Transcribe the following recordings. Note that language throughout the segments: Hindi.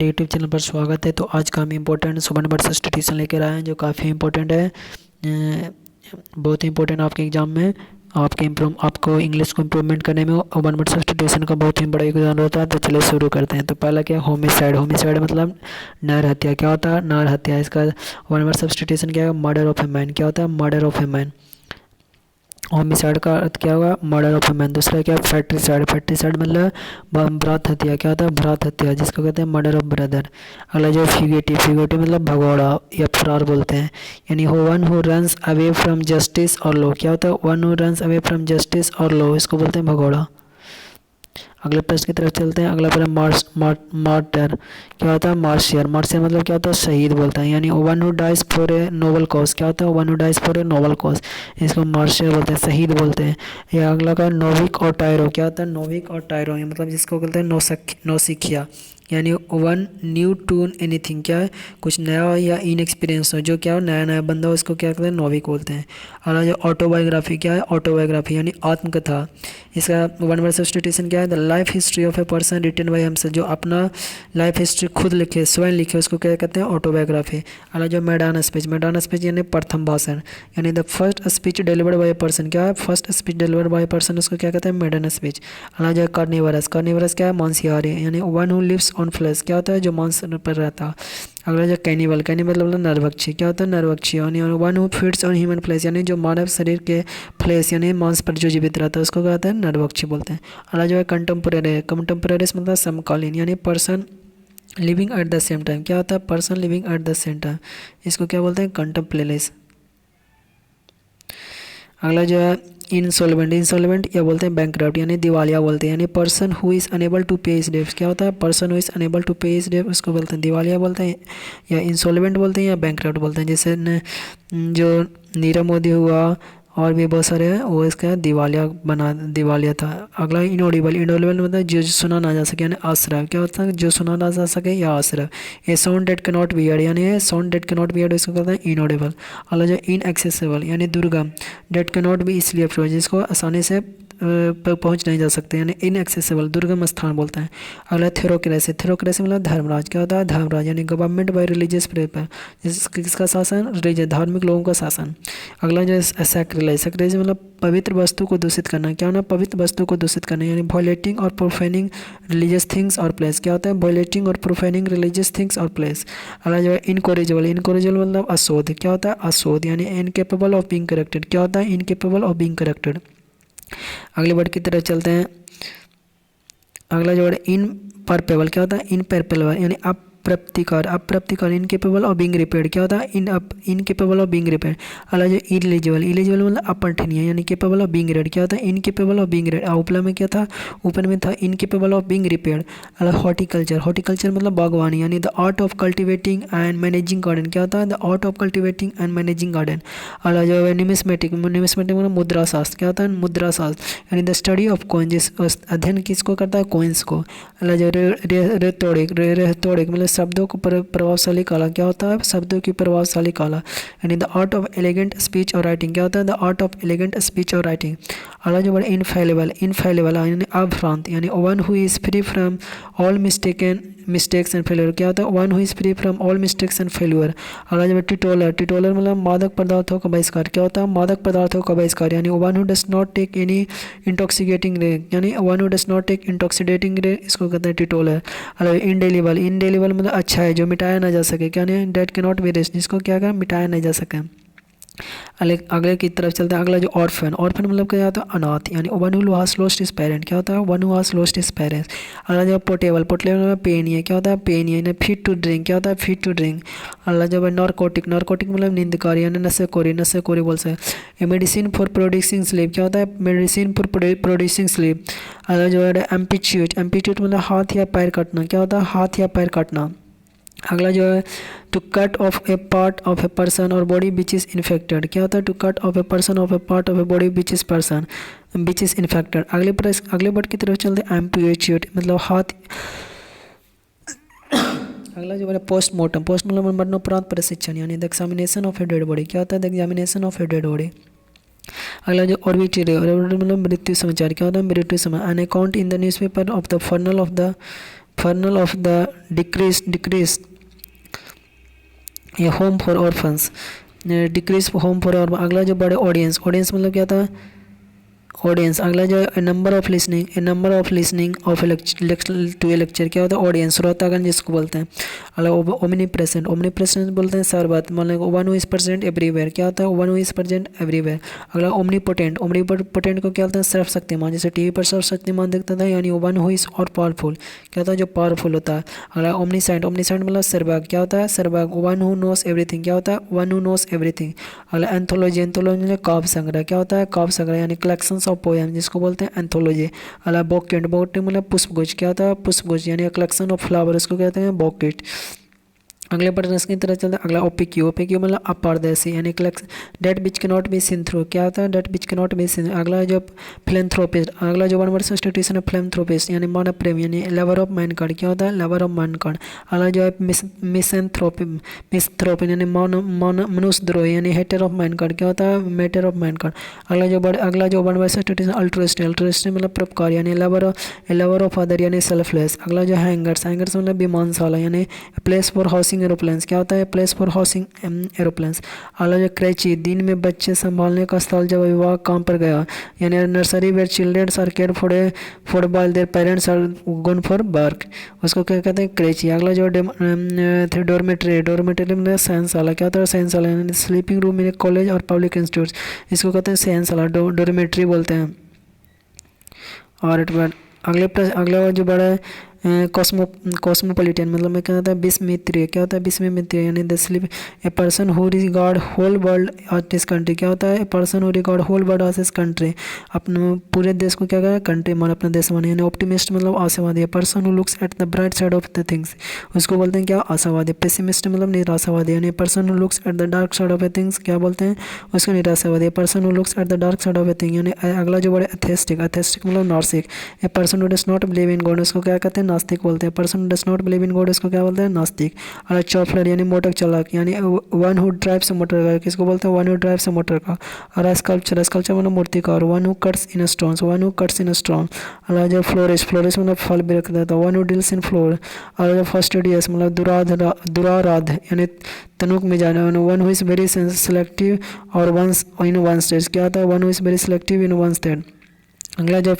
यूट्यूब चैनल पर स्वागत है। तो आज का हम इम्पोर्टेंट सुबह नंबर सब्स्टिट्यूशन लेकर आए हैं जो काफ़ी इंपॉर्टेंट है। बहुत ही इंपॉर्टेंट आपके एग्जाम में आपको इंग्लिश को इम्प्रूवमेंट करने में वन वर्ड सब्स्टिट्यूशन का बहुत ही बड़ा योगदान होता है। तो चलिए शुरू करते हैं। तो पहला क्या, होमिसाइड। होमिसाइड मतलब नर हत्या। क्या होता है? नर हत्या। इसका वन वर्ड सब्स्टिट्यूशन क्या है? Murder of a man. क्या होता है? Murder of a man. Homicide का अर्थ क्या होगा? Murder of a man. दूसरा क्या? फैट्रिसाइड। फैट्रिसाइड मतलब भ्रात हत्या। क्या होता है? भ्रात हत्या, जिसको कहते हैं मर्डर ऑफ ब्रदर। अगला जो फ्यूगेटिव। फ्यूगेटिव मतलब भगौड़ा या फरार बोलते हैं, यानी one who runs away from justice और लॉ। क्या होता है? One who runs away from justice और लॉ, इसको बोलते हैं भगौड़ा। अगले प्रश्न की तरफ चलते हैं। अगला प्रश्न मार्टर। क्या होता है? मार्शियर। मार्शियर मतलब क्या होता है? शहीद बोलता है, यानी one who dies for a noble cause. क्या होता है? One who dies for a noble cause, इसको मार्शियर बोलते हैं, शहीद बोलते हैं। या अगला का नोविक और टायरो। क्या होता है? नोविक और टायरो मतलब जिसको बोलते हैं नौसिखिया, यानी वन न्यू टू एनीथिंग। क्या है? कुछ नया हो या इनएक्सपीरियंस हो, जो क्या हो, नया नया बंदा हो, उसको क्या कहते हैं? नोविक बोलते हैं। और जो ऑटोबायोग्राफी। क्या है? ऑटोबायोग्राफी यानी आत्मकथा। इसका वन वर्ड सब्स्टिट्यूशन क्या है? The life history of a person written by himself, जो अपना लाइफ हिस्ट्री खुद लिखे, स्वयं लिखे, उसको क्या कहते हैं? ऑटोबायोग्राफी। अगला जो मैडान स्पीच। मैडान स्पीच यानी प्रथम भाषण, यानी the first speech delivered by a person. क्या है? First speech delivered by a person, उसको क्या कहते हैं? Maiden speech. अगला जो कार्निवरस। कार्निवरस क्या है? मांसाहारी, यानी one who lives on flesh. क्या होता है? जो मांस पर रहता है। अगला जो कैनिबल। कैनिबल मतलब नरभक्षी। क्या होता है? नरभक्षी, यानी one who feeds on human flesh, यानी जो मानव शरीर के फ्लैश यानी मांस पर जो जीवित रहता है, उसको कहते हैं नरभक्षी बोलते हैं। अगला जो है कंटेम्पोरेरी। कंटेम्पोरेरी मतलब समकालीन, यानी person living at the same time. क्या होता है? Person living at the same time, इसको क्या बोलते हैं? कंटेम्पोरेरीज। अगला जो है इंसॉल्वेंट। इंसॉल्वेंट या बोलते हैं बैंकरप्ट, यानी दिवालिया बोलते हैं, यानी person who is unable to pay his debts. क्या होता है? Person who is unable to pay his debts, उसको बोलते हैं दिवालिया बोलते हैं, या इंसॉल्वेंट बोलते हैं, या बैंकरप्ट बोलते हैं। जैसे जो नीरव मोदी हुआ और भी बहुत सारे हैं, वो इसका दिवालिया था। अगला इनऑडिबल। इनऑडिबल मतलब जो सुना ना जा सके, यानी अश्रव। क्या होता है? जो सुना ना जा सके या अश्रव। A sound that can not be heard, यानी sound that can not be heard, इसको कहते हैं इनऑडिबल। अगला जो इनएक्सेसिबल, यानी दुर्गम। That can not be easily approach, जिसको आसानी से पहुंच नहीं जा सकते, यानी इनएक्सेसिबल, दुर्गम स्थान बोलते हैं। अगला थ्योरोक्रेसी। थ्योरोक्रेसी मतलब धर्मराज। क्या होता है? धर्मराज, यानी गवर्नमेंट बाय रिलीजियस पीपल, किसका शासन? रिलीजियस, धार्मिक लोगों का शासन। अगला जो है सैक्रिलेज। सैक्रिलेज मतलब पवित्र वस्तु को दूषित करना। क्या होना? पवित्र वस्तु को दूषित करना, यानी वॉयलेटिंग और प्रोफेनिंग रिलीजियस थिंग्स और प्लेस। क्या होता है? वॉयलेटिंग और प्रोफेनिंग रिलीजियस थिंग्स और प्लेस। अगला जो है इनकोरिजिबल। इनकोरिजिबल मतलब अशोध। क्या होता है? अशोध, यानी इनकेपेबल ऑफ बीइंग करेक्टेड। क्या होता है? Incapable of being corrected. अगले वर्ड की तरफ चलते हैं। अगला जो वर्ड इनपरपेबल। क्या होता है? इनपरपेबल यानी अप्रतिकार। अप्रतिकार, इनकेपेबल ऑफ बीइंग रिपेयर्ड। क्या होता है? Incapable of being repaired. अगला जो इलिजिबल। इलिजिबल मतलब अपठनीय, यानी केपेबल ऑफ बीइंग रेड। क्या होता है? Incapable of being red. उपला में क्या था? ऊपर में था इनकेपेबल ऑफ बीइंग रिपेयर्ड। अगला हॉर्टिकल्चर। हॉर्टिकल्चर मतलब बागवानी, यानी the art of cultivating and managing garden. क्या होता है? The art of cultivating and managing garden. अगला जो है निमिस्मेटिक। निमिस्मेटिक मतलब मुद्रा शास्त्र। क्या होता है? मुद्रा शास्त्र, यानी द स्टडी ऑफ कॉइन, जिस अध्ययन किसको करता है? कॉइन्स को। अगला जो रेटोरिक। रेटोरिक मतलब शब्दों को प्रभावशाली कला। क्या होता है? शब्दों की प्रभावशाली कला, यानी the art of elegant speech और राइटिंग। क्या होता है? The art of elegant speech और राइटिंग। अगला जो वर्ड इनफेलेबल। इनफेलेबल यानी अभ्रांत, यानी one who is free from all mistakes and failure. क्या होता है? One who is free from all mistakes and failure. अगला जो टिटोलर। टिटोलर मतलब मादक पदार्थों का बहिष्कार। क्या होता है? मादक पदार्थों का बहिष्कार, यानी one who does not take any intoxicating drink, यानी one who does not take intoxicating drink, इसको कहते हैं टिटोलर। अगला इंडेलिबल। इंडेलिबल मतलब अच्छा है, जो मिटाया ना जा सके। क्या नहीं? Date can not B rest, जिसको क्या करें? मिटाया नहीं जा सके। अगले की तरफ चलते हैं। अगला जो ऑर्फन। ऑर्फन मतलब क्या होता है? अनाथ, यानी one who has lost his parent. क्या होता है? One who has lost his parents. अगला जो पोर्टेबल। पोर्टेबल मतलब पेनीय। क्या होता है? पेनीय, फिट टू ड्रिंक। क्या होता है? Fit to drink. अगला जो है नारकोटिक। नारकोटिक मतलब निंदकारी, यानी नशेखोरी। नशेखोरी बोल सकते हैं। Medicine for producing sleep. क्या होता है? Medicine for producing sleep. अगला जो है एम्पीट्यूट। एम्पीट्यूट मतलब हाथ या पैर काटना। क्या होता है? हाथ या पैर काटना। अगला जो है to cut off a part of a person और बॉडी विच इज़ इन्फेक्टेड। क्या होता है? To cut off a person of a part of a body which is infected. अगले वर्ड की तरफ चलते हैं। एम्पुटेट मतलब हाथ। अगला जो है पोस्टमार्टम। पोस्टमार्टम मरणोपरांत प्रशिक्षण, यानी the examination of a dead body. क्या होता है? The examination of a dead body. अगला जो ऑर्बिटरी। मतलब मृत्यु समाचार। क्या होता है? मृत्यु समाचार। An account in the newspaper of the funeral of the funeral of the डिक्रीज ये होम फॉर ऑर्फन्स, डिक्रीज होम फॉर ऑर्फन। अगला जो बड़े ऑडियंस, ऑडियंस मतलब क्या था, ऑडियंस। अगला जो number of listening of to a lecture, क्या होता है, ऑडियंस, श्रोतागण जिसको बोलते हैं। अगला ओमनी प्रेजेंट बोलते हैं सर्वत्र, मतलब one who is present everywhere, क्या होता है, one who is present everywhere. अगला ओमनीपोटेंट को क्या होता है, सर्वशक्तिमान, जैसे टीवी पर सर्वशक्तिमान दिखता था, यानी वन हु इज और पावरफुल, क्या होता है, जो पावरफुल होता है। अगला ओमनीसेंट मतलब सर्वज्ञ, क्या होता है, सर्वज्ञ, वन हु नोस एवरीथिंग, क्या होता है, वन हु नोस एवरीथिंग। अगला एंथोलॉजी मतलब काव्य संग्रह, क्या होता है, काव्य संग्रह, यानी कलेक्शन ऑफ पोएम जिसको बोलते हैं एंथोलॉजी। अगला बोकेट मतलब पुष्पगुच्छ, क्या होता है, पुष्पगुच्छ, यानी कलेक्शन ऑफ फ्लावर, इसको कहते हैं बोकेट। अगले प्रश्न की तरह चलते हैं। अगला ओपिक्यू मतलब अपारदर्शी, यानी डेट विच के नॉट बी सीन थ्रू, क्या होता है, डेट विच के नॉट बी सीन। अगला जो फिलेंथ्रोपिस्ट, अगला जो वन वर्ड सब्स्टिट्यूशन है फिलेंथ्रोपिस्ट, यानी मानव प्रेम, यानी लवर ऑफ मैनकाइंड, क्या होता है, लवर ऑफ मैनकाइंड। अगला जो है मिसथ्रोपी यानी मनुष्यद्रोही, यानी हेटर ऑफ मैनकाइंड, क्या होता है, मेटर ऑफ मैनकाइंड। अगला जो वन वर्ड सब्स्टिट्यूशन अल्ट्रुइस्ट मतलब परोपकारी, यानी लवर ऑफ अदर, यानी सेल्फलेस। अगला जो हैंगर्स मतलब विमानशाला, यानी प्लेस फॉर हाउसिंग एरोप्लेन्स, क्या होता है, प्लेस फॉर हाउसिंग एरोप्लेन्स। अगला जो क्रेची दिन में बच्चे संभालने का स्थल जब विवाह काम पर गया, यानी nursery where childrens are care for by their parents are gone for work, उसको क्या कहते हैं, क्रेची। अगला जो डोरमेट्री मतलब शयनशाला, क्या होता है, शयनशाला, यानी स्लीपिंग रूम इन कॉलेज और पब्लिक इंस्टीट्यूट, इसको कहते हैं शयनशाला, डोरमेट्री बोलते हैं। और अगला जो बड़ा है कॉस्मोपॉलिटन मतलब मैं क्या होता है, विस्मित्रीय, क्या होता है, विस्मित्रीय, यानी the sleep a person who regard whole world as his country, क्या होता है, a person who regard whole world as his country, अपने पूरे देश को क्या करें, कंट्री मान अपना देश माने। यानी ऑप्टिमिस्ट मतलब आशावादी, person who looks at the bright side of the things, उसको बोलते हैं क्या, आशावादी। पेसिमिस्ट मतलब निराशावादी, यानी person who looks at the dark side of A things, क्या बोलते हैं, उसको निराशावादी। Person who looks at the dark side of a thing, यानी अगला जो बड़े एथेस्टिक मतलब नास्तिक, ए person who does not believe in God, उसको क्या कहते हैं, नास्तिक बोलते हैं। Person does not believe in God, इसको क्या बोलते हैं, नास्तिक। और चॉफलर यानी मोटक चालाक, यानी one who drives a motor car, किसको बोलते हैं, one who drives a motor car. और स्कल्पचर मतलब मूर्तिकार, one who cuts in a stone. और जो फ्लोरिस्ट मतलब फल भी रख देता, one who deals in floor. और जो फास्टिडियस मतलब दुराराध यानी तनुक में जाना, one who is very selective और वंस इन वन स्टेज, क्या होता है, one who is very selective in one stage. अगला जो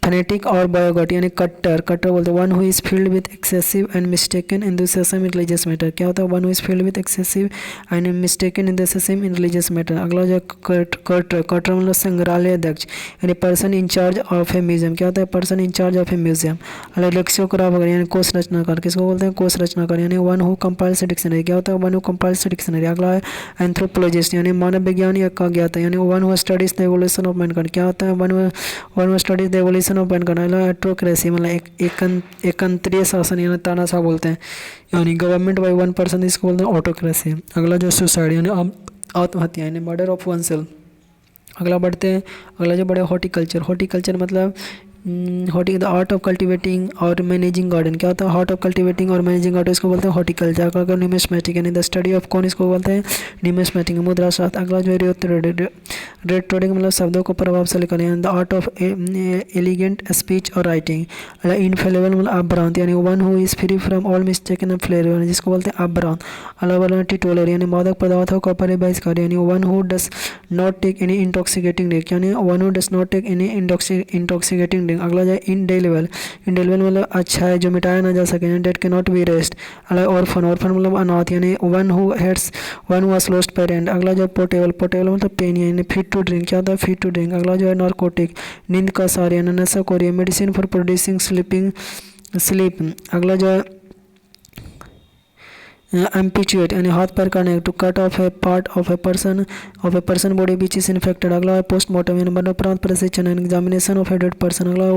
फनेटिक और बायोगट यानी कट्टर बोलते हैं, one who is filled with excessive and mistaken enthusiasm in religious matter, क्या होता है, one who is filled with excessive and mistaken enthusiasm in religious matter. अगला जो कटर मतलब संग्रहालय अध्यक्ष, यानी person incharge of a museum, क्या होता है, person incharge of a museum. अगला लेक्सिकोग्राफर यानी कोश रचनाकार, किसको बोलते हैं, कोश रचनाकार, यानी वन हु कंपाइल्स डिक्शनरी, क्या होता है, वन हु कंपाइल्स डिक्शनरी। अगला है एंथ्रोपोलॉजिस्ट यानी मानव विज्ञानी का ज्ञाता, यानी one who studies the evolution of mankind, क्या होता है, one who studies the evolution of mankind. Autocracy मतलब एकंत्रीय शासन यानी तानाशाह बोलते हैं, यानी गवर्नमेंट बाय वन पर्सन, इसको बोलते हैं ऑटोक्रेसी। अगला जो सुसाइड यानी आत्महत्या यानी मर्डर ऑफ वन सेल्फ। अगला बढ़ते हैं, अगला जो बड़े हॉर्टिकल्चर मतलब द आर्ट ऑफ कल्टिवेटिंग और मैनेजिंग गार्डन, क्या होता है, आर्ट ऑफ कल्टिवेटिंग और मैनेजिंग गार्डन, इसको बोलते हैं हॉर्टिकल्चर। अगला न्यूमिस्मेटिक यानी द स्टडी ऑफ कॉइन, इसको बोलते हैं न्यूमिस्मेटिक, मुद्रा शास्त्र। अगला जो रेटोरिक मतलब शब्दों को प्रभावशाली करना, यानी the art of elegant speech और राइटिंग। अगला इनफेलेबल मतलब अभ्रांत, यानी one who is free from all mistaken and flavour, जिसको बोलते हैं अभ्रांत। अगला टिटोलर यानी मादक पदार्थों का परिबहिष्कार, यानी one who does not take any intoxicating drink, यानी one who does not take any intoxicating drink. अगला जाए इंडेलिबल मतलब अच्छा है जो मिटाया ना जा सके, यानी डेट के नॉट बी रेस्ट। अगला ऑर्फन मतलब अनाथ, यानी one who was lost parent. अगला जो पोर्टेबल मतलब पेन, यानी फिट टू ड्रिंक, क्या होता है, फिट टू ड्रिंक। अगला जो है नार्कोटिक नींद का सार यानी नशाखोरी, मेडिसिन फॉर प्रोड्यूसिंग स्लीप। अगला जो है एम्पिचुएट यानी हाथ पैर काटने, to cut off a part of a person body which is infected. अगला है पोस्टमार्टम यानी मरणोपरांत परीक्षण and examination of a dead person. अगला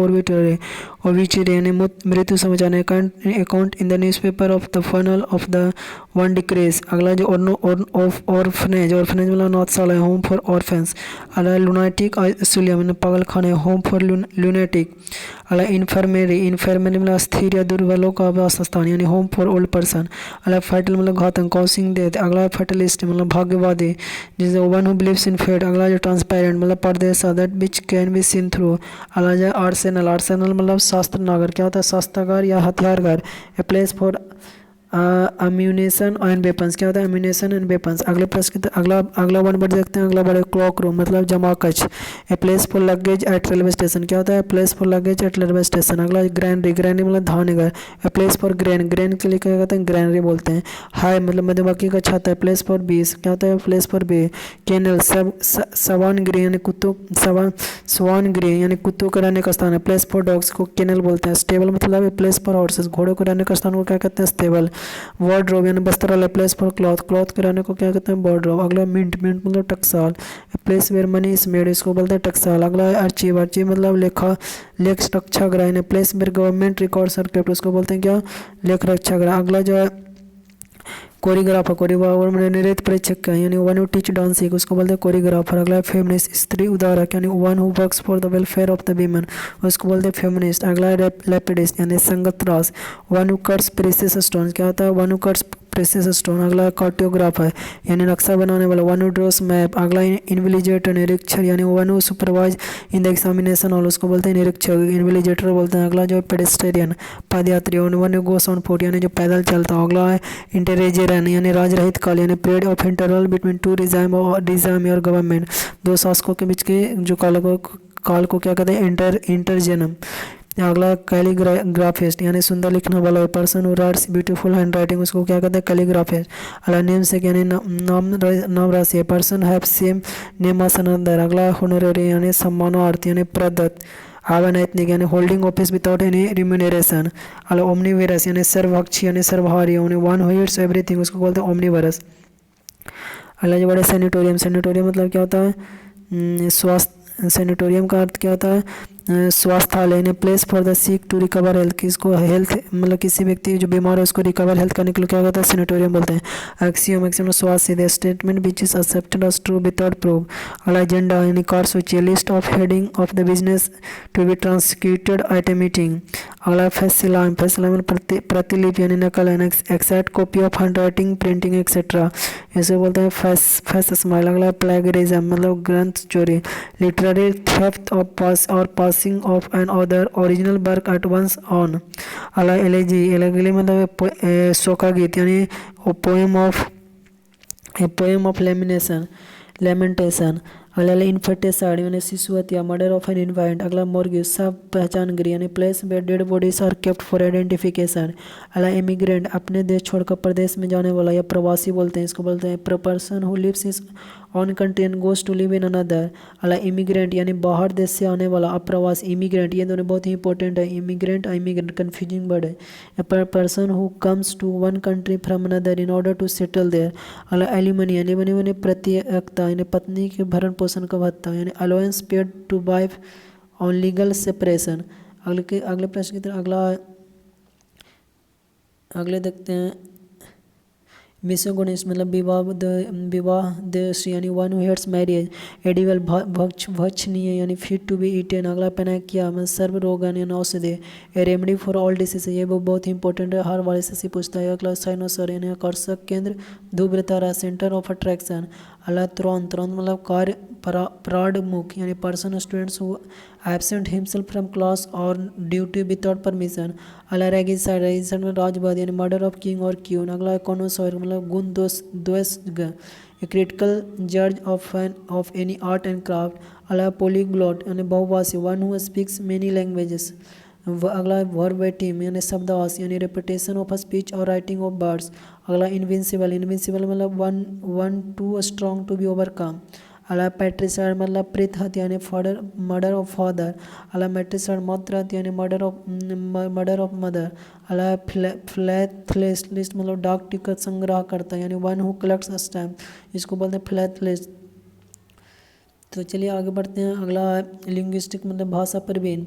ओबिचुरी यानी मृत्यु समाचार, account in the newspaper of the funeral of the one डिक्रीज। अगला जो ऑर्फनेज मतलब अनाथशाला, होम फॉर ऑर्फेंस। अगला लुनाटिक असुलियम पागल खाने, होम फॉर लुनेटिक। अगला इन्फर्मेरी मतलब अस्थिर या दुर्बलों का आवास स्थान, यानी होम फॉर ओल्ड पर्सन। अगला फैटल मतलब घातक, कॉसिंग डेथ। अगला है फैटलिस्ट मतलब भाग्यवादी, जैसे one who believes in fate. अगला जो ट्रांसपेरेंट मतलब पारदर्शी, that which can be seen through. अगला जो आर्सेनल, आर्सेनल मतलब शास्त्रनागार, क्या होता है शस्त्रागार या हथियारगार। A place for ammunition and weapons, क्या होता है अम्यूनेशन एंड वेपन्स। अगले प्रश्न अगला अगला वन वर्ड देखते हैं। अगला बड़े क्लॉक रूम मतलब जमाकच। A place for luggage at railway station, क्या होता है place for luggage at railway station. अगला ग्रैनरी, ग्रैनरी मतलब धान घर। A place for grain, grain के लिए क्या कहते हैं ग्रैनरी बोलते हैं। हाई मतलब मधुमक्खी का छत है। प्लेस फॉर बीस, क्या होता है प्लेस फॉर बी। केनल सब सवान गृह यानी कुत्तों स्वान गृह यानी कुत्तों को रहने का स्थान है। प्लेस फॉर डॉग्स को केनल बोलते हैं। स्टेबल मतलब प्लेस फॉर हॉर्सेस, घोड़ों को रहने का स्थान को क्या कहते हैं स्टेबल। वार्डरोब यानी Bastralaya. Place for cloth, cloth के रहने को क्या कहते हैं वार्डरोब। अगला मिंट, मिंट मतलब टकसाल। Place where money is made, इसको बोलते हैं टकसाल। अगला है अर्चीव, अर्चीव मतलब लेखा लेख रक्षा गृह यानी place where government records are kept, उसको बोलते हैं क्या लेख रक्षा गृह। अगला जो है कोरियोग्राफर, कोरियोग्राफर में नृत्य परीक्षक का यानी वन हु टीच डांसिंग, उसको बोलते हैं कोरियोग्राफर। अगला है फेमिनिस्ट, स्त्री उदारक यानी one who works for the welfare of the women, उसको बोलते हैं फेमिनिस्ट। अगला है लेपिडिस्ट यानी संगत रास, one who cuts precious stone, क्या होता है one who cuts precious stone. अगला कार्टोग्राफर यानी नक्शा बनाने वाला, वन हु ड्रॉस मैप। अगला इन्विजिलेटर निरीक्षक यानी one who supervise in the examination hall, उसको बोलते हैं निरीक्षक इन्विजिलेटर बोलते हैं। अगला जो है पेडेस्ट्रियन पदयात्री, one who goes on foot यानी जो पैदल चलता है। अगला है इंटरजेरन यानी राज रहित काल यानी period of interval between two regime और गवर्नमेंट, दो शासकों के बीच के जो काल को क्या कहते हैं इंटरजेनम। अगला कैलीग्राफिस्ट यानी सुंदर लिखने वाला, person who rights beautiful hand writing, उसको क्या कहते हैं कैलीग्राफिस्ट। अगला नेम से यानी नाम राशि है, person have same name as another. अगला होनोररी यानी सम्मानार्थ यानी प्रदत्त। आवानैतिक यानी holding office without any remuneration. अगला ओमनीवेरस यानी सर्वभक्षी यानी सर्वहारी यानी वन हु ईट्स एवरीथिंग, उसको बोलते हैं ओमनीवरस। अगला जो बड़ा सैनिटोरियम, सैनिटोरियम मतलब क्या होता है स्वास्थ्य, सैनिटोरियम का अर्थ क्या होता है स्वास्थ्यालय यानी place for the sick to recover health, किसको हेल्थ मतलब किसी व्यक्ति जो बीमार है उसको रिकवर हेल्थ करने के लिए क्या कहता है सैनिटोरियम बोलते हैं। एक्सियम, एक्सियम स्वास्थ्य सीधे statement which is accepted as true without proof. अगला एजेंडा यानी कार्यसूची, list of heading of the business to be ट्रांसक्यूटेड eight a meeting. अगला फैसिलाम, फैसिलाम प्रतिलिपि यानी नकल है, exact copy of hand writing printing etcetera, इसे बोलते हैं फैस स्माइल। अगला प्लेगरिज्म मतलब ग्रंथ चोरी, literary theft of passing off another original work at one's own. अगला एलेजी, एलेगी मतलब शोका गीत यानी पोएम ऑफ लेमेंटेशन। अगला इन्फेटिसाइड यानी शिशु हत्या, मर्डर ऑफ एन इन्फेंट। अगला मोर्ग्यूज सब पहचान गृह यानी place where dead bodies are kept for identification. अगला इमिग्रेंट अपने देश छोड़कर प्रदेश में जाने वाला या प्रवासी बोलते हैं, इसको बोलते हैं person who lives is on country and goes to live in another. अगला इमिग्रेंट यानी बाहर देश से आने वाला, अप्रवासी इमिग्रेंट, ये दोनों बहुत ही इंपॉर्टेंट है। इमिग्रेंट इमिग्रेंट कन्फ्यूजिंग वर्ड है। A person who comes to one country from another in order to settle there. अगला एलिमनी, एलिमनी यानी प्रत्यक्षता यानी पत्नी के भरण पोषण का भत्ता यानी allowance paid to wife on legal separation. अगले प्रश्न की तरह अगले देखते हैं मिसोगोनिस्ट मतलब विवाह देशी यानी one who hates marriage. Edible भक्षणीय यानी फिट टू बी ईटेन। अगला पेनाकिया मतलब सर्व रोगन यानी औषधि। A remedy for all disease, ये वो बहुत ही इंपॉर्टेंट है, हर वाले से पूछता है। अगला साइनोसर यानी आकर्षक केंद्र, ध्रुव तारा सेंटर ऑफ अट्रैक्शन। अगला त्रोन, त्रोन मतलब कार्य प्राणमुख यानी person students who absent himself from class और ड्यूटी विदाउट परमिशन। अगला रेगिसाइड, रेगिसाइड में राजवाद यानी मर्डर ऑफ किंग और क्यून। अगला कॉनोसोर मतलब गुण द्वेषज्ञ, ए क्रिटिकल जज of any art and craft. अगला पोलीग्लॉट यानी बहुभाषी, one who speaks many languages. अगला वर्बेटिम यानी शब्दावास यानी रेपिटेशन ऑफ स्पीच और राइटिंग ऑफ वर्ड्स। अगला इनविंसिबल, इनविंसिबल मतलब one too strong to be overcome. अगला पैट्रिसाइड मतलब प्रीत हत्या यानी मर्डर ऑफ फादर। अगला मेट्रिसाइड मातृ हत्या यानी मर्डर ऑफ मदर। अगला फिलैथलिस्ट मतलब डाक टिकट संग्रह करता है यानी वन हु कलेक्ट्स स्टैम्प, इसको बोलते हैं फिलैथलिस्ट। तो चलिए आगे बढ़ते हैं। अगला लिंग्विस्टिक मतलब भाषा प्रवीण,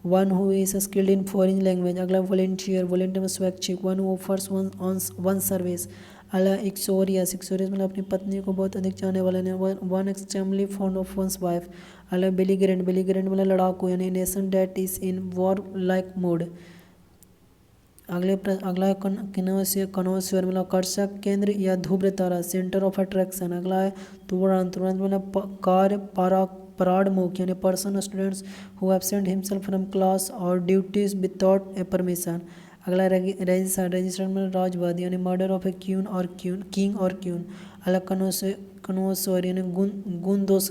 one who is skilled in foreign language. अगला वॉलेंटियर, वॉलेंटियर में स्वैच्छिक, one who offers one service. अगला इक्सोरियस, इक्सोरियस मतलब अपनी पत्नी को बहुत अधिक चाहने वाले ने, one extremely fond of one's wife. अगला बेलीग्रेंट, बेलीग्रेंट मतलब लड़ाकू यानी nation that is in war like mood. अगला कनोस्फीयर मतलब आकर्षक केंद्र या ध्रुव तारा, सेंटर ऑफ अट्रैक्शन। अगला है तुरंत मतलब कार्य पराडमुख यानी person students who absent himself from class और ड्यूटीज विदाउट ए परमिशन। अगला रजिस्ट्रेशन में राजवाद यानी मर्डर ऑफ ए क्यून और किंग और क्यून। अगला कनोसोर यानी गुण दोष,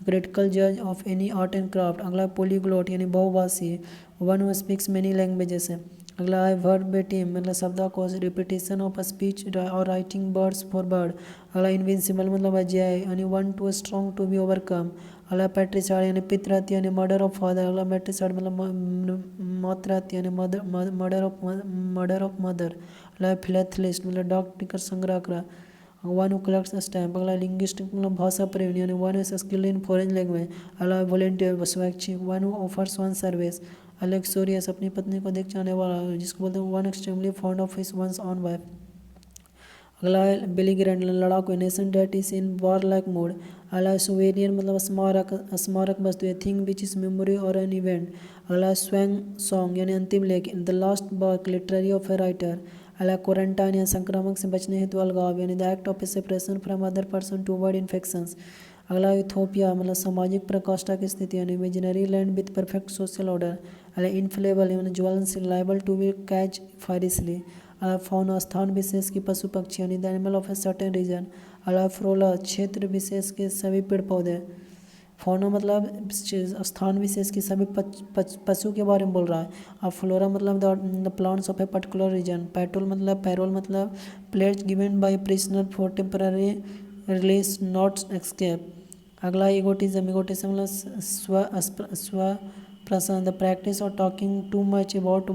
क्रिटिकल जज of any art and craft. अगला पोलीग्लॉट यानी बहुभाषी, one who speaks many languages है। अगला है वर्बेटिम मतलब शब्दकोश, रिपीटेशन ऑफ स्पीच और राइटिंग वर्ड्स फॉर वर्ड। अगला इनविंसिबल मतलब अजय यानी one too strong to be overcome. अगला पैट्रिसाइड यानी पितृहत्या यानी मर्डर ऑफ फादर। अगला मैट्रिसाइड मतलब मातृहत्या यानी मर्डर ऑफ मदर। अगला फिलैथलिस्ट मतलब डाक टिकट संग्रह करा, वन हु कलेक्ट्स स्टैम्प। अगला लिंग्विस्टिक मतलब भाषा प्रेमी यानी one is skilled in foreign language. अगला वॉलेंटियर स्वैच्छिक, one who offers one service. Uxorious अपनी पत्नी को देख जाने वाला जिसको बोलते हैं one extremely fond of his one's own wife. अगला है बेलिगरेंट लड़ाकू, nation that is in war like mode. अगला सुवेनियर मतलब स्मारक वस्तु, a thing which is memory और एन इवेंट। अगला स्वैंग सॉन्ग यानी अंतिम लेख, the last work literary of a writer. अगला क्वारंटाइन या संक्रामक से बचने हेतु अलगाव यानी the act of a separation from other person to avoid infections. अगला यूथोपिया मतलब सामाजिक प्रकोष्ठा की स्थिति यानी imaginary land with perfect social order. अगला इनफ्लेबल यानी ज्वलनशील, liable to be catch fire easily. अगला फौना स्थान विशेष की पशु पक्षी यानी the animal of a certain reason. अगला फ्लोरा क्षेत्र विशेष के सभी पेड़ पौधे। फौना मतलब स्थान विशेष की सभी पशु के बारे में बोल रहा है। और फ्लोरा मतलब the plants of a particular region. Parole मतलब pledge given by prisoner for temporary release not escape. अगला इगोटिज्म मतलब स्व प्रसन्न, the practice of talking too much about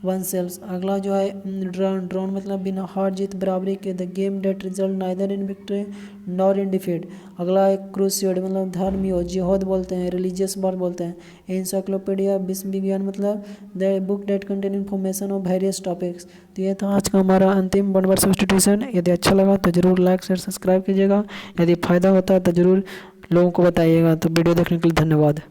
oneself. अगला जो है ड्रॉन मतलब बिना हार जीत बराबरी के, the game that result neither in victory nor in defeat. अगला है क्रूसेड मतलब धर्मयोग, जिहाद बोलते हैं, रिलीजियस वॉर बोलते हैं। एनसाइक्लोपीडिया विश्व विज्ञान मतलब the book that contain information of various topics. तो ये था आज का हमारा अंतिम वन वर्ड सब्स्टिट्यूशन। यदि अच्छा लगा तो जरूर लाइक शेयर सब्सक्राइब कीजिएगा। यदि फ़ायदा होता है तो जरूर लोगों को बताइएगा। तो वीडियो देखने के लिए धन्यवाद।